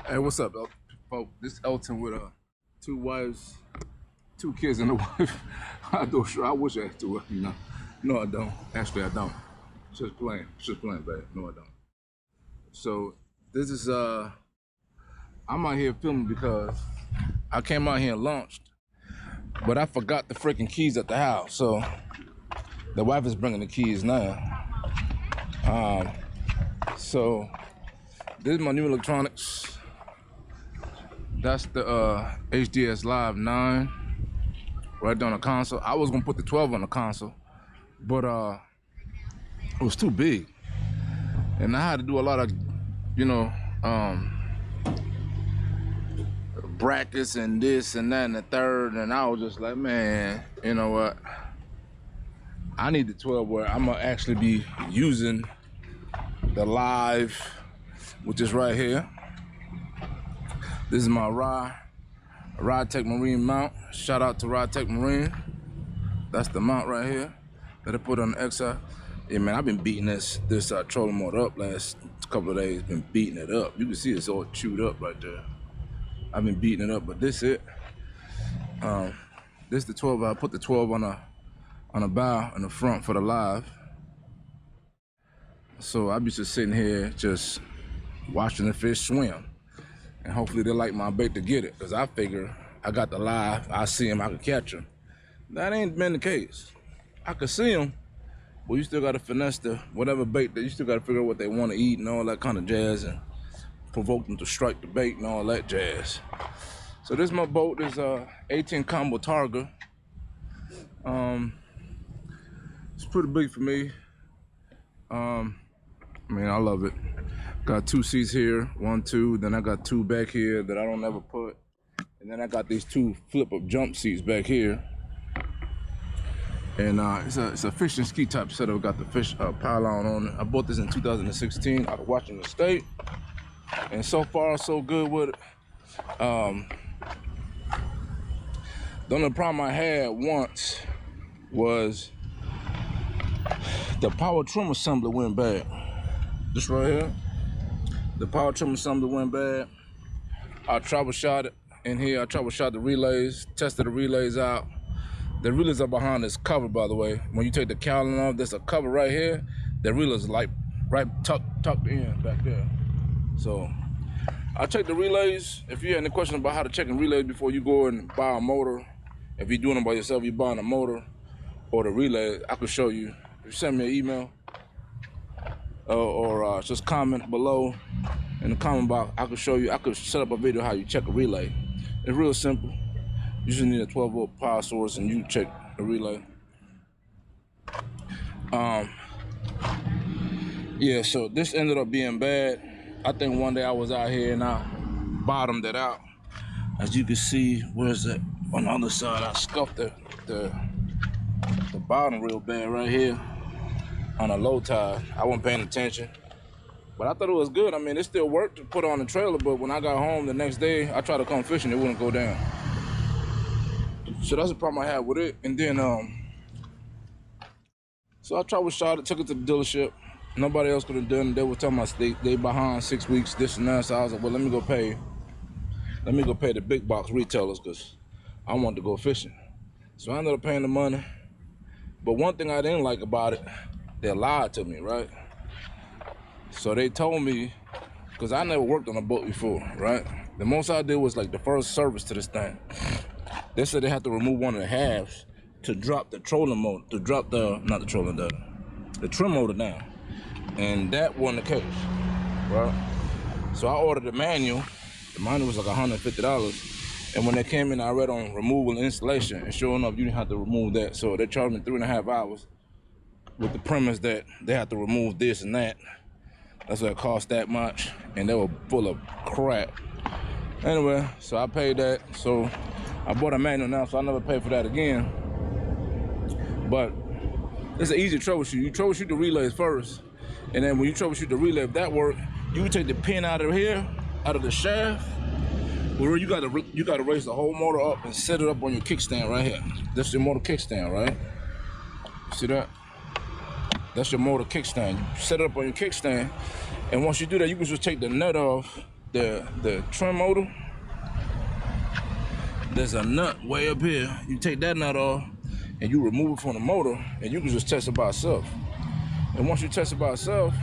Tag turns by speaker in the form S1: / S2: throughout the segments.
S1: Hey, what's up, folks? This Elton with two wives, two kids, and a wife. I wish I had two. No, I don't. Actually, I don't. Just playing, babe. No, I don't. So this is I'm out here filming because I came out here and launched, but I forgot the freaking keys at the house. So the wife is bringing the keys now. So this is my new electronics. That's the HDS Live 9 right there on the console. I was gonna put the 12 on the console, but it was too big. And I had to do a lot of, brackets and this and that and the third. And I was just like, man, you know what? I need the 12 where I'm gonna actually be using the Live, which is right here. This is my Ride Tech Marine mount. Shout out to Ride Tech Marine. That's the mount right here that I put on the XI. Yeah, man, I've been beating this trolling motor up last couple of days. Been beating it up. You can see it's all chewed up right there. I've been beating it up, but this it. This the 12. I put the 12 on a bow in the front for the Live. So I'll be just sitting here just watching the fish swim. And hopefully they like my bait to get it, because I figure I got the Live, I see them, I can catch them. That ain't been the case. I could see them, but you still got to finesse the whatever bait that you still got to figure out what they want to eat and all that kind of jazz, and provoke them to strike the bait and all that jazz. So this is my boat. This 18 combo Targa. It's pretty big for me. I mean, I love it. Got 2 seats here, 1, 2. Then I got 2 back here that I don't ever put. And then I got these 2 flip-up jump seats back here. And it's a fish and ski type setup. Got the fish pylon on it. I bought this in 2016 out of Washington State. And so far, so good with it. The only problem I had once was the power trim assembly went bad. This right here. The power trim assembly went bad. I troubleshot it in here. I troubleshot the relays, tested the relays out. The relays are behind this cover, by the way. When you take the cowling off, there's a cover right here. The relays like right tucked in back there. So I checked the relays. If you have any questions about how to check in relays before you go and buy a motor, if you're doing it by yourself, you're buying a motor or the relay, I could show you. If you send me an email, or just comment below in the comment box, I could show you. I could set up a video how you check a relay. It's real simple. You just need a 12-volt power source and you check the relay. Yeah, so this ended up being bad. I think one day I was out here and I bottomed it out. As you can see, where's it? On the other side, I scuffed the bottom real bad right here. On a low tide. I wasn't paying attention, but I thought it was good. I mean, it still worked to put on the trailer, but when I got home the next day, I tried to come fishing, it wouldn't go down. So that's the problem I had with it. And then, so I troubleshot it, took it to the dealership. Nobody else could have done it. They were telling us they behind 6 weeks, this and that. So I was like, well, let me go pay the big box retailers, because I wanted to go fishing. So I ended up paying the money. But one thing I didn't like about it, they lied to me, right? So they told me, because I never worked on a boat before, right? The most I did was like the first service to this thing. They said they had to remove one of the halves to drop the trolling motor, to drop the trim motor down. And that wasn't the case, right? So I ordered the manual. The manual was like $150. And when they came in, I read on removal and installation. And sure enough, you didn't have to remove that. So they charged me 3.5 hours. With the premise that they have to remove this and that. That's what it cost that much, and they were full of crap. Anyway, so I paid that. So I bought a manual now, so I never pay for that again. But it's an easy troubleshoot. You troubleshoot the relays first, and then when you troubleshoot the relay, if that works, you take the pin out of here, out of the shaft, where you gotta raise the whole motor up and set it up on your kickstand right here. That's your motor kickstand, right? See that? That's your motor kickstand. You set it up on your kickstand, and once you do that, you can just take the nut off the trim motor, there's a nut way up here. You take that nut off and you remove it from the motor, and you can just test it by itself. And once you test it by itself,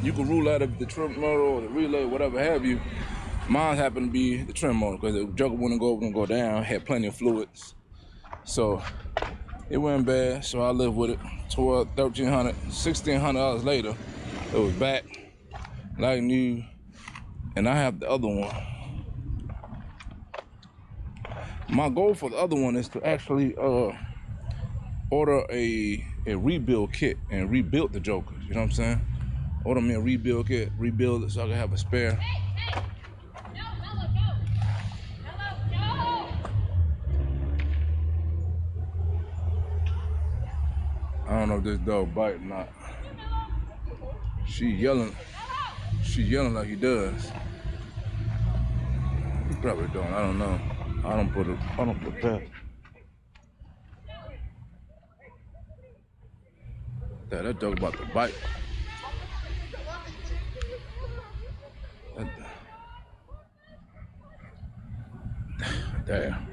S1: you can rule out if the trim motor or the relay, whatever have you. Mine happened to be the trim motor because the jugger wouldn't go up and go down, had plenty of fluids. So it wasn't bad, so I lived with it. $1,300, $1,600 later, it was back like new, and I have the other one. My goal for the other one is to actually order a rebuild kit and rebuild the Joker. You know what I'm saying? Order me a rebuild kit, rebuild it so I can have a spare. I don't know if this dog bite or not. She yelling like he does. He probably don't, I don't know. I don't put that. That dog about to bite. Damn.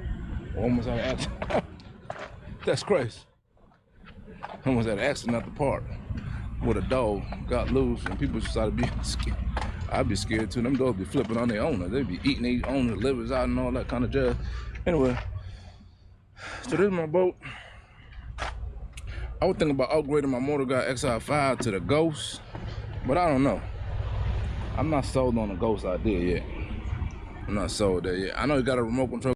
S1: Almost had an accident. That's crazy. Almost had an accident at the park with a dog got loose and people started being scared. I'd be scared too. Them dogs be flipping on their owner. They be eating their owner livers out and all that kind of jazz. Anyway, so this is my boat. I was thinking about upgrading my Motor Guy XI5 to the Ghost, but I don't know. I'm not sold on the Ghost idea yet. I'm not sold there yet. I know you got a remote control.